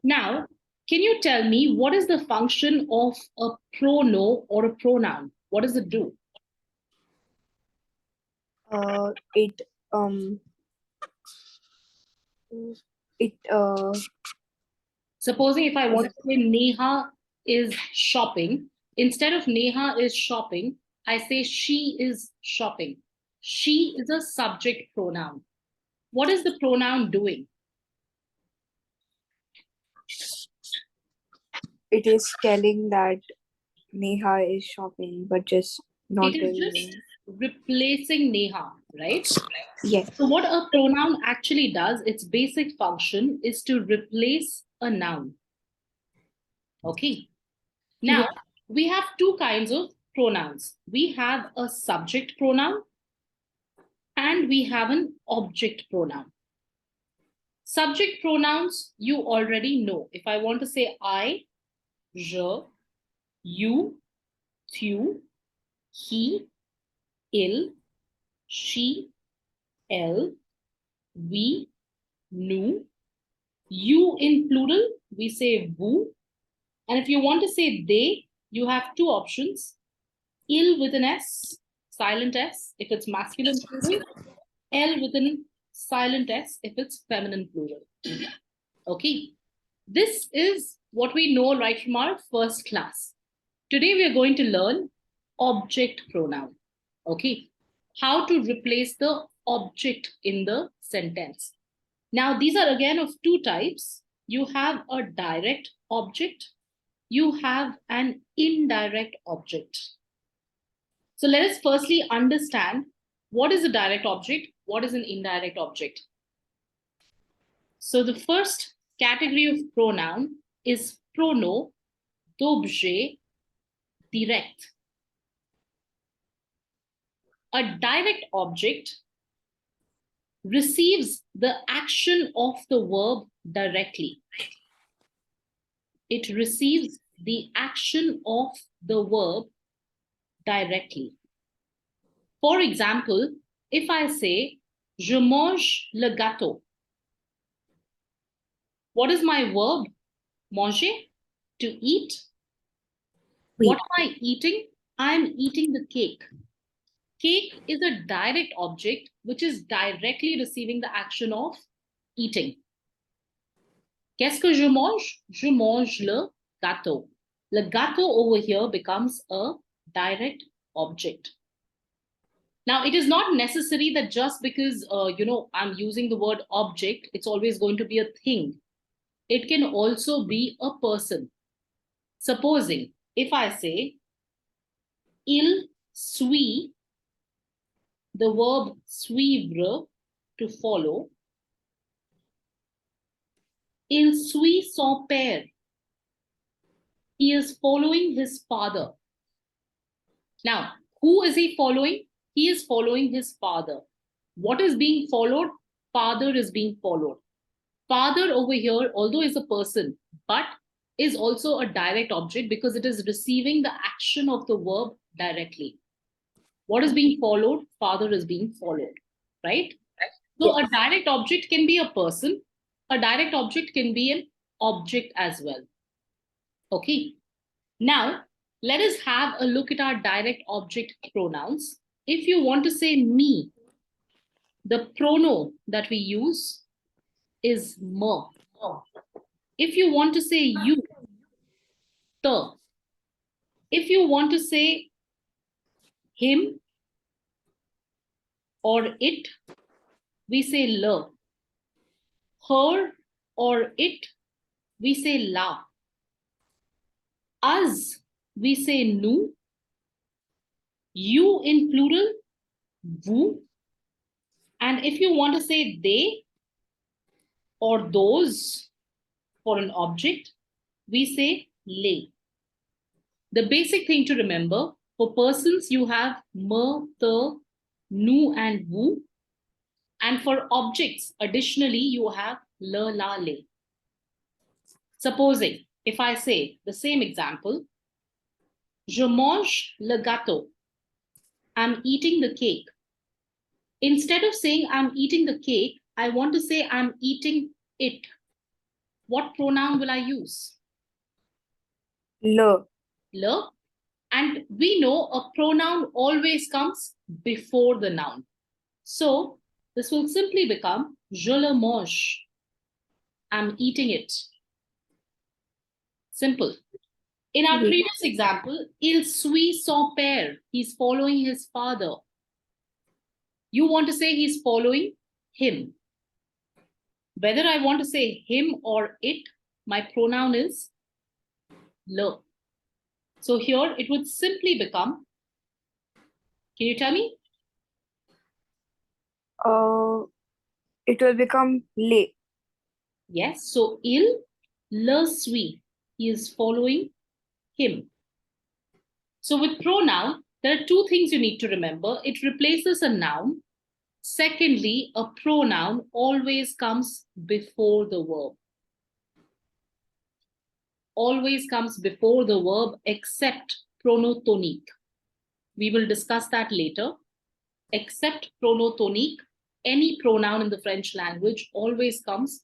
Now, can you tell me what is the function of a pronoun or a pronoun? What does it do? It it Supposing if I want to say Neha is shopping, instead of Neha is shopping, I say she is shopping. She is a subject pronoun. What is the pronoun doing? it is telling that Neha is shopping, but just not It is telling just me. replacing Neha, right? Yes. So what a pronoun actually does, its basic function is to replace a noun. Okay. Yeah. Now, we have two kinds of pronouns. We have a subject pronoun and we have an object pronoun. Subject pronouns, you already know. If I want to say I, je, you, tu, he, il, she, elle, we, nous, you in plural, we say vous. And if you want to say they, you have two options. Il with an S, silent S, if it's masculine plural. Elle with an silent S, if it's feminine plural. Okay. This is what we know right from our first class. Today we are going to learn object pronoun. Okay. How to replace the object in the sentence. Now, these are again of two types. You have a direct object, you have an indirect object. So let us firstly understand what is a direct object, what is an indirect object. So the first category of pronoun is pronom d'objet direct. A direct object receives the action of the verb directly. It receives the action of the verb directly. For example, if I say, je mange le gâteau, what is my verb? Manger, to eat. Oui. What am I eating? I'm eating the cake. Cake is a direct object which is directly receiving the action of eating. Qu'est-ce que je mange? Je mange le gâteau. Le gâteau over here becomes a direct object. Now, it is not necessary that just because, I'm using the word object, it's always going to be a thing. It can also be a person. Supposing if I say, il suit, the verb suivre, to follow, il suit son père. He is following his father. Now, who is he following? He is following his father. What is being followed? Father is being followed. Father over here, although is a person, but is also a direct object because it is receiving the action of the verb directly. What is being followed? Father is being followed, right? So a direct object can be a person. A direct object can be an object as well. Okay. Now, let us have a look at our direct object pronouns. If you want to say me, the pronoun that we use is me. If you want to say you, the. If you want to say him or it, we say le. Her or it, we say la. Us, we say nous. You in plural, vous. And if you want to say they or those for an object, we say les. The basic thing to remember, for persons, you have me, the, nous, and vous. And for objects, additionally, you have le, la, les. Supposing, if I say the same example, je mange le gâteau. I'm eating the cake. Instead of saying I'm eating the cake, I want to say I'm eating it. what pronoun will I use? leur. Le. And we know a pronoun always comes before the noun. So this will simply become je le mange. I'm eating it. Simple. In our Oui. previous example, il suit son père. He's following his father. You want to say he's following him. Whether I want to say him or it, my pronoun is le. So here it would simply become, can you tell me? It will become les. Yes, so il le suit. He is following him. So with pronoun, there are two things you need to remember. It replaces a noun. Secondly, a pronoun always comes before the verb. Always comes before the verb except pronotonique. We will discuss that later. Except pronotonique, any pronoun in the French language always comes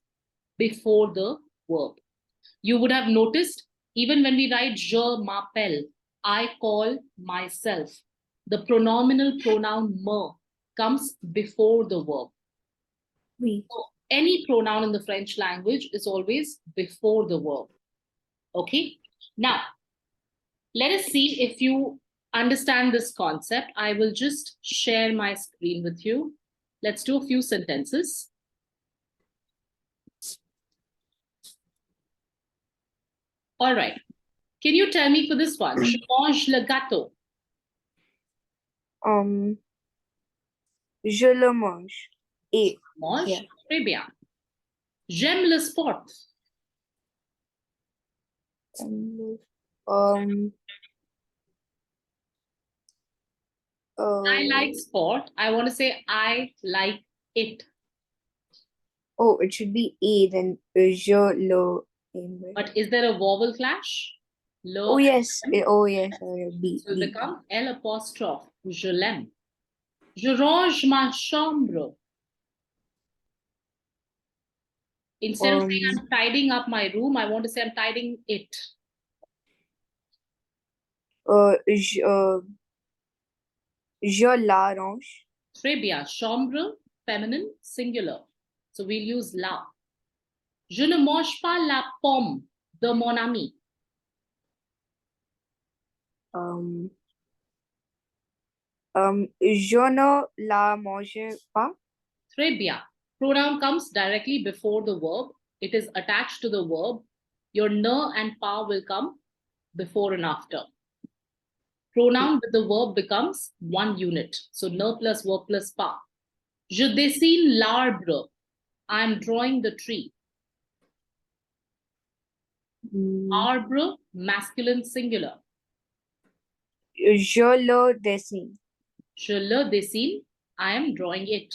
before the verb. You would have noticed, even when we write je m'appelle, I call myself, the pronominal pronoun me comes before the verb. Oui. So any pronoun in the French language is always before the verb. Okay? Now, let us see if you understand this concept. I will just share my screen with you. Let's do a few sentences. All right. Can you tell me for this one? Je mange le gâteau. Je le mange. Et. Mange. Yeah. Très bien. J'aime le sport. Um, I like sport. I want to say I like it. Oh, it should be A, then je le aime. But is there a vowel clash? Le Oh, yes. Oh, yes. B. will B. become L apostrophe. Je l'aime. Je range ma chambre. Instead of saying I'm tidying up my room, I want to say I'm tidying it. Je l'arrange. Très bien. Chambre, feminine, singular. So we'll use la. Je ne mange pas la pomme de mon ami. Je ne la mange pas. Très bien. Pronoun comes directly before the verb. It is attached to the verb. Your ne and pa will come before and after. Pronoun with the verb becomes one unit. So ne plus verb plus pa. Je dessine l'arbre. I am drawing the tree. Arbre, masculine singular. Je le dessine. Je le dessine. I am drawing it.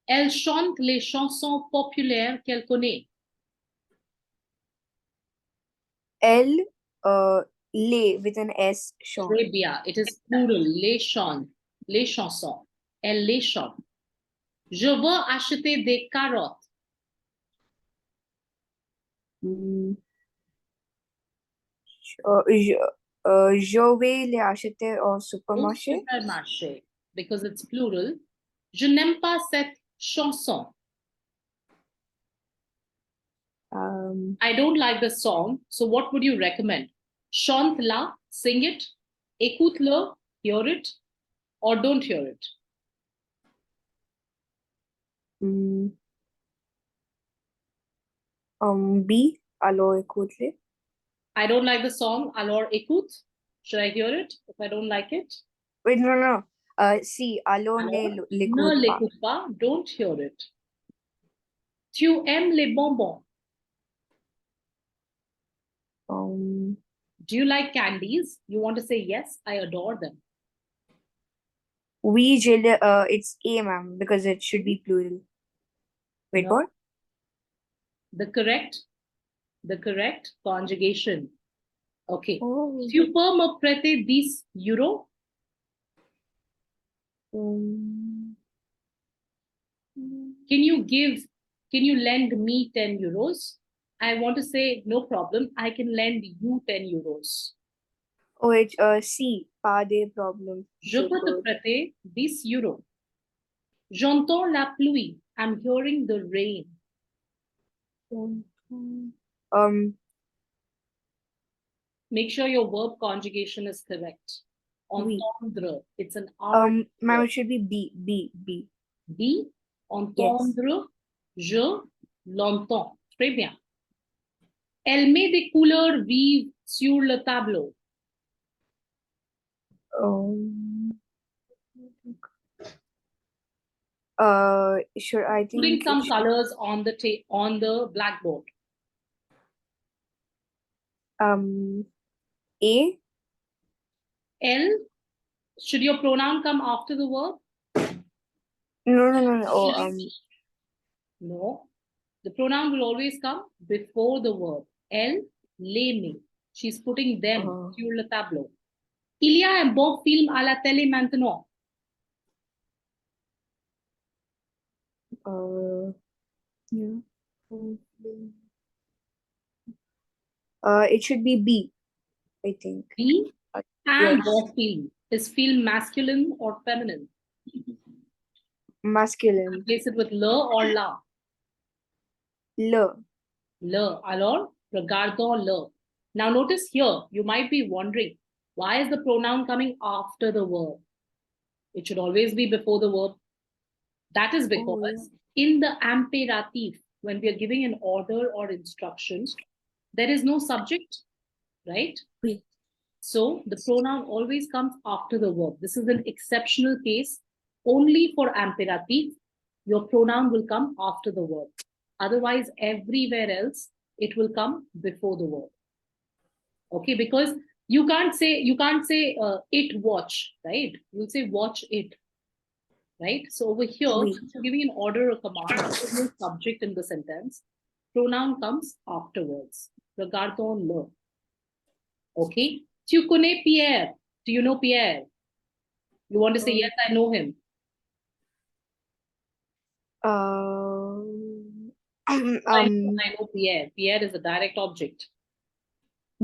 Elle chante les chansons populaires qu'elle connaît. Elle, les, with an S, chante. Très bien. It is plural. Les chante. Les chansons. Elle les chante. Je veux acheter des carottes. Je vais les acheter au Au supermarché. supermarché. Because it's plural. Je n'aime pas cette chanson. I don't like the song. So what would you recommend? Chante-la, sing it. Écoute-le, hear it. Or don't hear it. B, alors écoute-le. I don't like the song. Alors écoute. Should I hear it if I don't like it? Wait, no. Si, alors ne l'écoute pas. l'écoute pas. Don't hear it. Tu aimes les bonbons? Do you like candies? You want to say yes, I adore them. Oui, it's A, ma'am, because it should be plural. Wait, No. what? The correct conjugation. Okay. Oh. Tu peux me prêter 10 euros? Can you lend me 10 euros? I want to say, no problem, I can lend you 10 euros. C. Pas de problème. Je peux te prêter 10 euros. J'entends la pluie. I'm hearing the rain. Make sure your verb conjugation is correct. Oui. Entendre. It's an R. Ma'am, it should be B. B. B. Entendre. Je l'entends. Très bien. Elle met des couleurs vives sur le tableau. Sure, I think Putting some colors on the blackboard. A. L. Should your pronoun come after the verb? No. No. The pronoun will always come before the verb. Elle les met. She's putting them sur le tableau. Il y a un bon film à la télé maintenant. Yeah. It should be B, I think. B. And bon film. Is film masculine or feminine? Masculine. Replace it with le or la? Le. Le. Alors, regardons le. Now notice here, you might be wondering, why is the pronoun coming after the verb? It should always be before the verb. That is because in the imperative, when we are giving an order or instructions, there is no subject, right? Oui. So the pronoun always comes after the verb. This is an exceptional case. Only for imperative, your pronoun will come after the verb. Otherwise, everywhere else, it will come before the verb. Okay, because you can't say it watch, right? You'll say watch it, right? So over here, since you're giving an order or command, there's no subject in the sentence. Pronoun comes afterwards. Regardons le. Okay. Tu connais Pierre? Do you know Pierre? You want to say, yes, I know him. I know Pierre. Pierre is a direct object.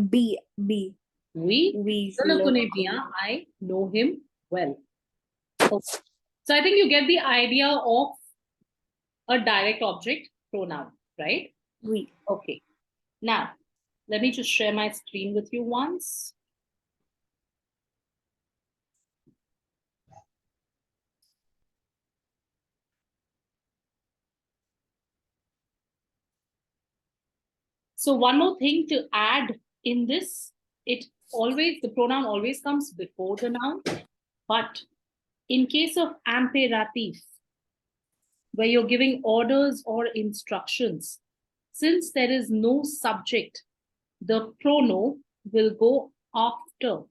B. Oui. Je le connais bien. I know him well. Okay. So I think you get the idea of a direct object pronoun, right? Oui. Okay. Now, let me just share my screen with you once. So one more thing to add in this, the pronoun always comes before the noun, but in case of imperative, where you're giving orders or instructions, since there is no subject, the pronoun will go after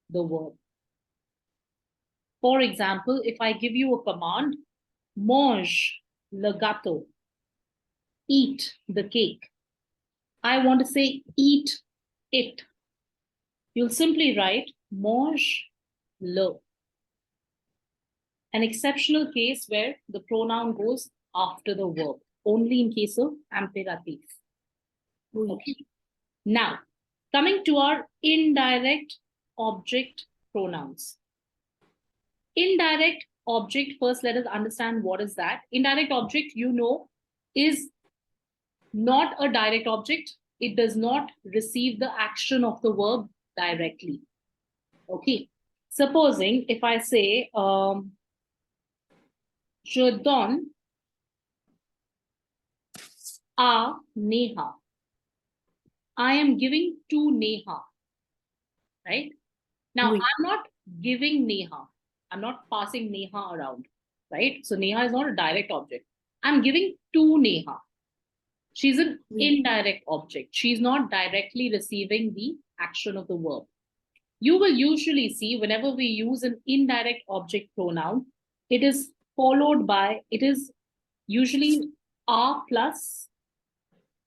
the verb. For example, if I give you a command, mange le gâteau, eat the cake. I want to say eat it. You'll simply write mange le. An exceptional case where the pronoun goes after the verb, only in case of imperative. Okay. Now, coming to our indirect object pronouns. Indirect object, first let us understand what is that. Indirect object, is not a direct object. It does not receive the action of the verb directly. Okay. Supposing if I say, je donne à Neha. I am giving to Neha. Right? Now, I'm not giving Neha. I'm not passing Neha around. Right? So Neha is not a direct object. I'm giving to Neha. She's an indirect object. She's not directly receiving the action of the verb. You will usually see whenever we use an indirect object pronoun, it is usually a plus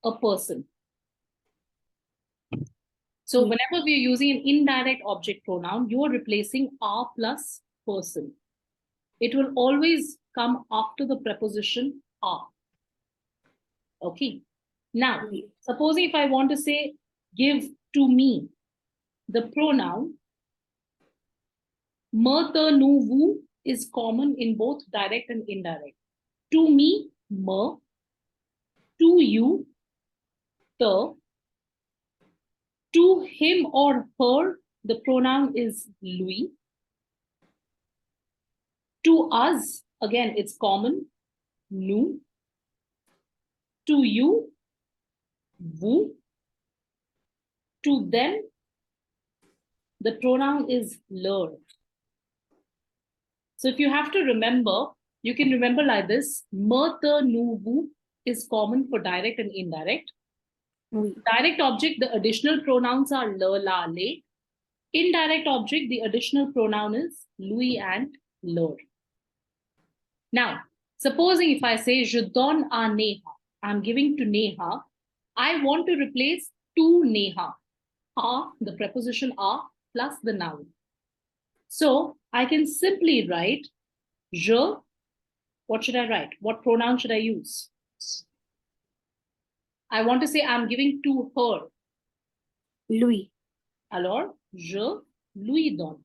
a person. So whenever we are using an indirect object pronoun, you are replacing a plus person. It will always come after the preposition a. Okay. Now, Oui. supposing if I want to say give to me, the pronoun me, te, nu, vu is common in both direct and indirect. To me, me. To you, te. To him or her, the pronoun is lui. To us, again, it's common, nous. To you, vous. To them, the pronoun is leur. So if you have to remember, you can remember like this: me, te, nu, vous is common for direct and indirect. Oui. Direct object, the additional pronouns are le, la, le. Indirect object, the additional pronoun is lui and leur. Now, supposing if I say je donne à Neha, I'm giving to Neha, I want to replace to Neha. A, the preposition a plus the noun. So I can simply write je. What should I write? What pronoun should I use? I want to say I'm giving to her. Lui. Alors, je lui donne.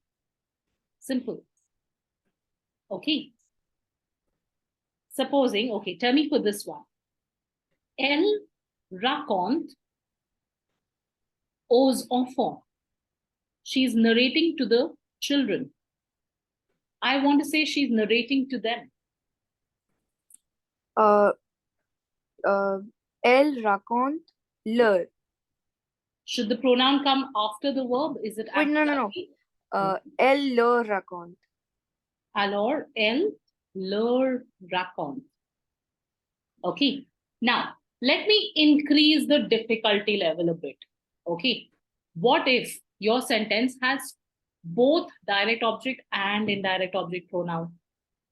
Simple. Okay. Supposing, okay, tell me for this one. Elle raconte aux enfants. She's narrating to the children. I want to say she's narrating to them. Elle raconte leur. Should the pronoun come after the verb? Is it Wait, after? no. Elle leur raconte. Alors, elle leur raconte. Okay. Now, let me increase the difficulty level a bit. Okay. What if your sentence has both direct object and indirect object pronoun?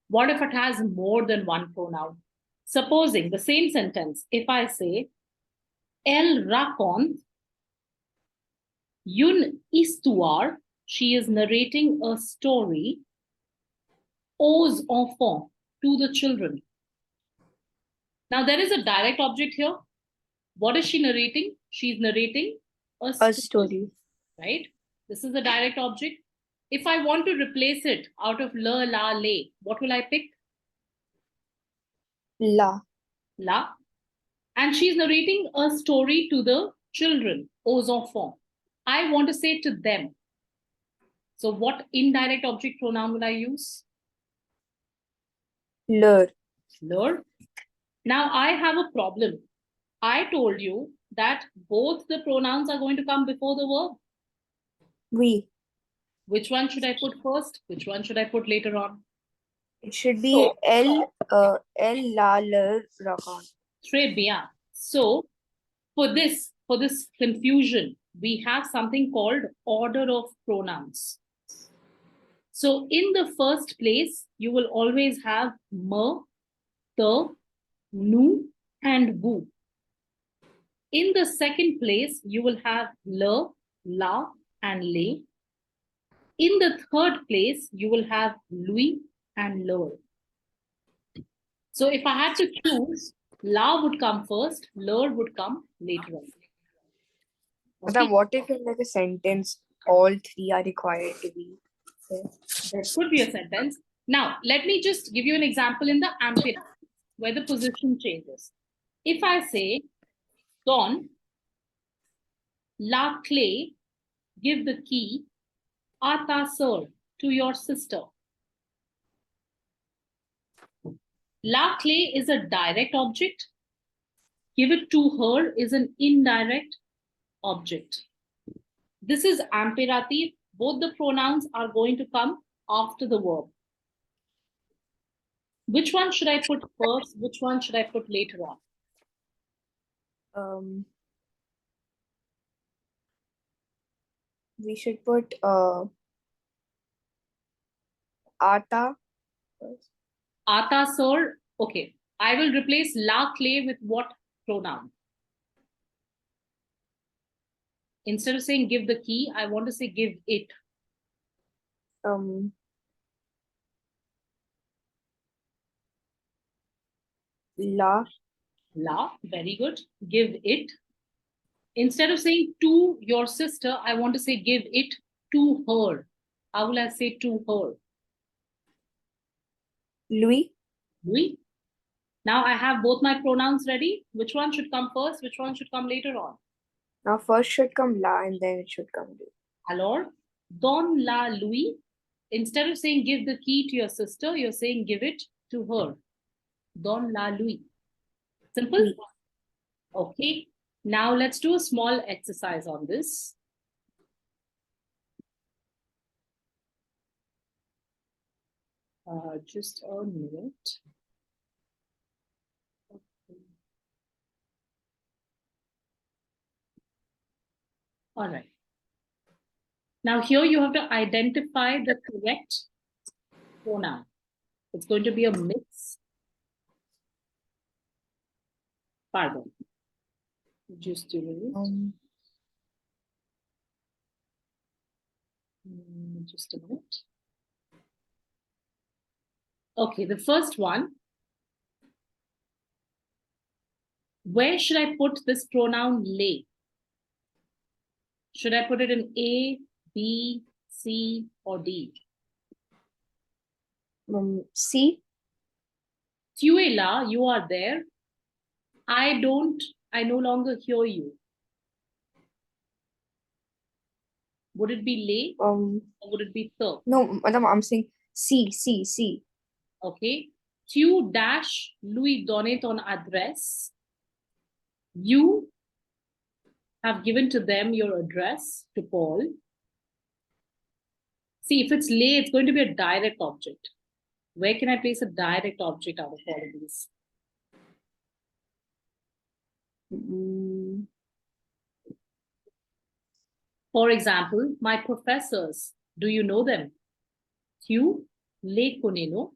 What if it has more than one pronoun? Supposing the same sentence, if I say, elle raconte une histoire, she is narrating a story aux enfants, to the children. Now, there is a direct object here. What is she narrating? She's narrating a story. Right? This is a direct object. If I want to replace it out of le, la, le, what will I pick? La. La. And she's narrating a story to the children, aux enfants. I want to say to them. So what indirect object pronoun will I use? Leur. Leur. Now I have a problem. I told you that both the pronouns are going to come before the verb. Oui. Which one should I put first? Which one should I put later on? It should be elle la leur raconte. Très bien. So for this confusion, we have something called order of pronouns. So in the first place, you will always have me, te, nu, and vous. In the second place, you will have le, la, and le. In the third place, you will have lui and leur. So if I had to choose, la would come first, leur would come later on. But then what if in like a sentence all three are required to be there? There could be a sentence. Now, let me just give you an example in the ampere where the position changes. If I say, Don, la clé, give the key, à ta sœur, to your sister. La clé is a direct object. Give it to her is an indirect object. This is imperative. Both the pronouns are going to come after the verb. Which one should I put first? Which one should I put later on? We should put Ata first. Ata sir. Okay. I will replace la clé with what pronoun? Instead of saying give the key, I want to say give it. La. La. Very good. give it. Instead of saying to your sister, I want to say give it to her. How will I say to her? Lui. Lui. Now I have both my pronouns ready. Which one should come first? Which one should come later on? Now first should come la and then it should come lui. Alors, donne la lui. Instead of saying give the key to your sister, you're saying give it to her. Donne la lui. Simple? Oui. Okay. Now let's do a small exercise on this. Just a minute. All right. Now here you have to identify the correct pronoun. It's going to be a mix. Pardon. Just a minute. Just a minute. Okay, the first one. Where should I put this pronoun lay? Should I put it in A, B, C, or D? C. Tu es là, you are there. I no longer hear you. Would it be lay or would it be the? No, madam, I'm saying C. Okay. Tu dash lui donner ton adresse. You have given to them your address, to Paul. See, if it's lay, it's going to be a direct object. Where can I place a direct object out of all of these? For example, my professors, do you know them? Tu les connais, no?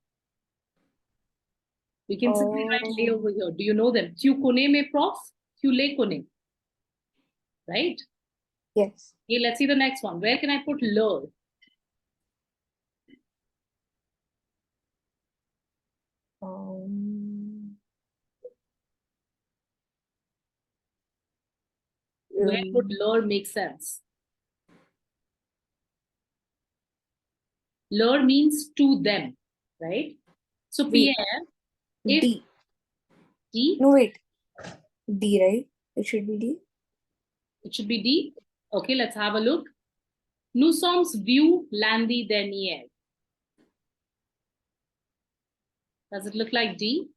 We can simply write les over here. Do you know them? Tu connais mes profs? Tu les connais. Right? Yes. Okay, let's see the next one. Where can I put leur? Where would leur make sense? Leur means to them, right? So Wait. Pierre, if D. No, wait. D, right? It should be D. It should be D. Okay, let's have a look. Nous sommes vus lundi dernier. Does it look like D?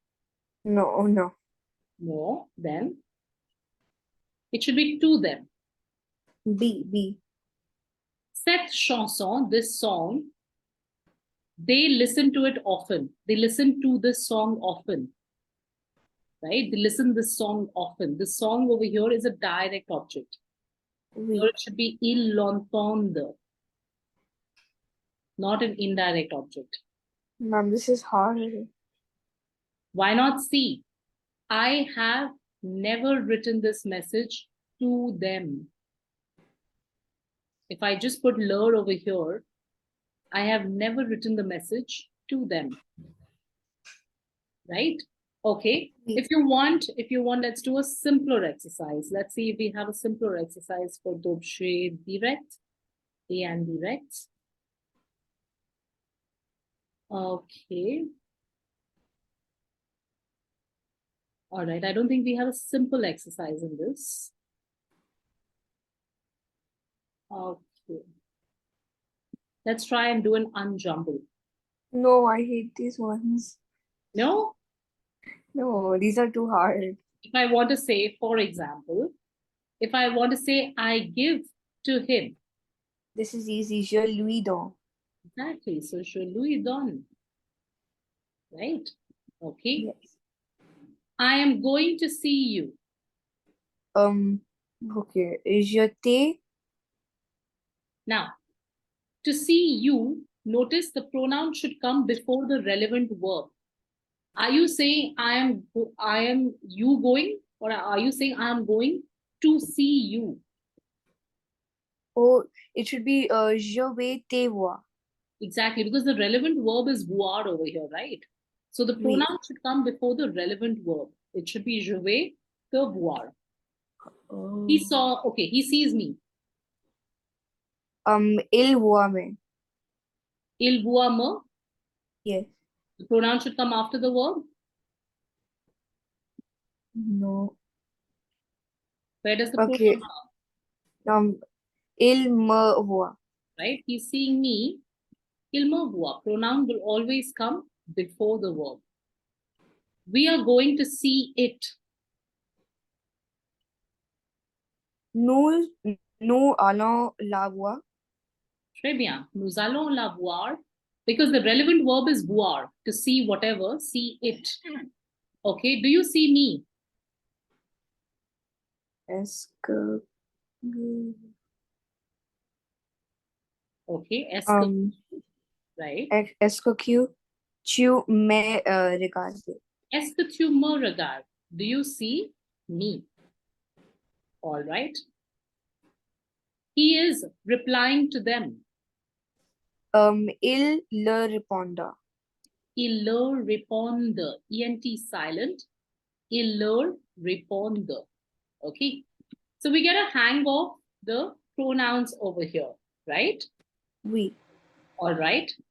No. No, then it should be to them. B. Cette chanson, this song, they listen to it often. They listen to this song often. Right? They listen to this song often. The song over here is a direct object. Oui. Here it should be ils l'entendent, not an indirect object. Ma'am, this is hard. Why not C? I have never written this message to them. If I just put leur over here, I have never written the message to them. Right? Okay. If you want, let's do a simpler exercise. Let's see if we have a simpler exercise for d'objet direct, A and direct. Okay. All right. I don't think we have a simple exercise in this. Okay. Let's try and do an unjumble. No, I hate these ones. No? No, these are too hard. If I want to say, for example, if I want to say, I give to him. This is easy. Je lui donne. Exactly. So, je lui donne. Right? Okay. Yes. I am going to see you. Okay. Je t'ai. Now, to see you, notice the pronoun should come before the relevant verb. Are you saying I am you going, or are you saying I am going to see you? Oh, it should be je vais te voir. Exactly, because the relevant verb is voir over here, right? So the pronoun should come before the relevant verb. It should be je vais te voir. He saw, okay, he sees me. Il voit me. Il voit me. Yes. The pronoun should come after the verb. No. Where does the Okay. pronoun come? Il me voit. Right? He's seeing me. Il me voit. Pronoun will always come before the verb. We are going to see it. Nous allons la voir. Très bien. Nous allons la voir. Because the relevant verb is voir. To see whatever, see it. Okay. Do you see me? Est-ce que Okay. Est-ce que, right? est-ce que tu me regardes? Est-ce que tu me regardes? Do you see me? All right. He is replying to them. Il leur répondra. Il leur répond. ENT silent. Il leur répond. Okay. So we get a hang of the pronouns over here, right? Oui. All right.